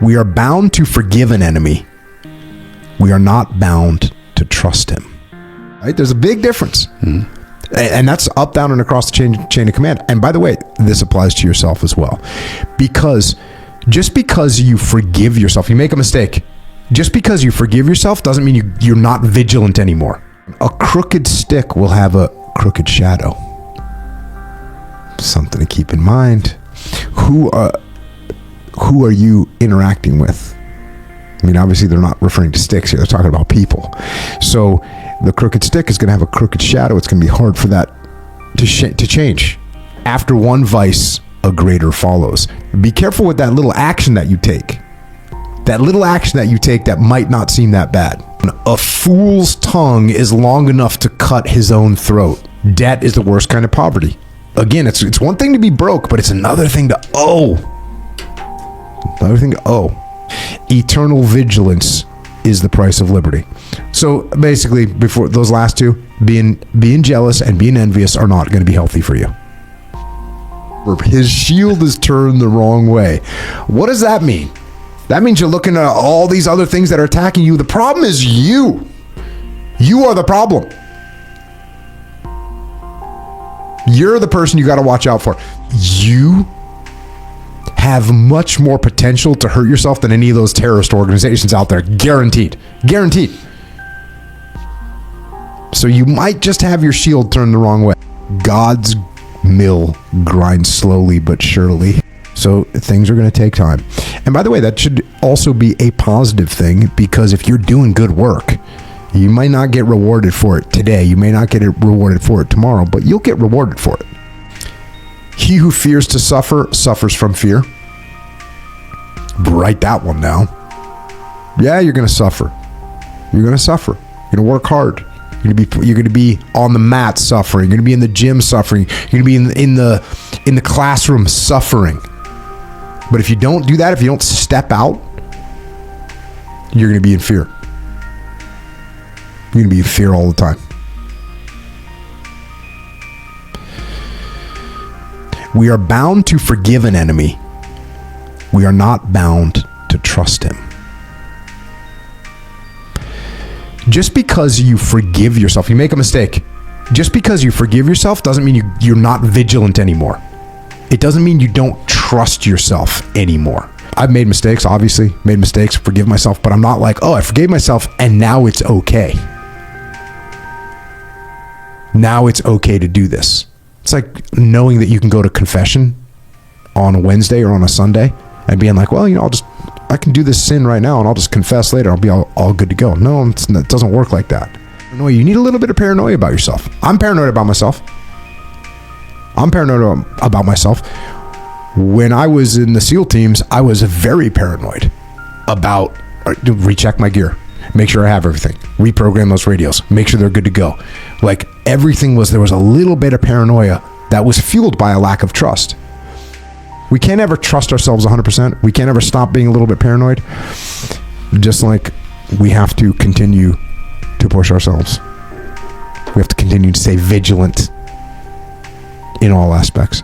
We are bound to forgive an enemy. We are not bound to trust him. Right? There's a big difference. Mm-hmm. And that's up, down, and across the chain of command. And by the way, this applies to yourself as well. Because just because you forgive yourself, you make a mistake. Just because you forgive yourself doesn't mean you're not vigilant anymore. A crooked stick will have a crooked shadow. Something to keep in mind. Who are you interacting with? I mean, obviously they're not referring to sticks here. They're talking about people. So the crooked stick is going to have a crooked shadow. It's going to be hard for that to change. After one vice, a greater follows. Be careful with that little action that you take. That little action that you take that might not seem that bad. A fool's tongue is long enough to cut his own throat. Debt is the worst kind of poverty. Again, it's one thing to be broke, but it's another thing to owe. Another thing to owe. Eternal vigilance is the price of liberty. So basically, before those last two, being jealous and being envious are not going to be healthy for you. His shield is turned the wrong way. What does that mean? That means you're looking at all these other things that are attacking you. The problem is you. You are the problem. You're the person you got to watch out for. You have much more potential to hurt yourself than any of those terrorist organizations out there. Guaranteed. Guaranteed. So you might just have your shield turned the wrong way. God's mill grinds slowly but surely. So things are going to take time. And by the way, that should also be a positive thing, because if you're doing good work, you might not get rewarded for it today. You may not get rewarded for it tomorrow, but you'll get rewarded for it. He who fears to suffer suffers from fear. Write that one down. Yeah, you're going to suffer. You're going to suffer. You're going to work hard. You're going to be on the mat suffering. You're going to be in the gym suffering. You're going to be in the classroom suffering. But if you don't do that, if you don't step out, you're going to be in fear. You're going to be in fear all the time. We are bound to forgive an enemy. We are not bound to trust him. Just because you forgive yourself, you make a mistake. Just because you forgive yourself doesn't mean you're not vigilant anymore. It doesn't mean you don't trust yourself anymore. I've made mistakes, obviously, forgive myself, but I'm not like, oh, I forgave myself and now it's okay. Now it's okay to do this. It's like knowing that you can go to confession on a Wednesday or on a Sunday and being like, well, I can do this sin right now and I'll just confess later. I'll be all good to go. No, it doesn't work like that. You need a little bit of paranoia about yourself. I'm paranoid about myself. When I was in the SEAL teams, I was very paranoid about recheck my gear, make sure I have everything, reprogram those radios, make sure they're good to go. Like everything there was a little bit of paranoia that was fueled by a lack of trust. We can't ever trust ourselves 100%. We can't ever stop being a little bit paranoid. Just like we have to continue to push ourselves. We have to continue to stay vigilant in all aspects.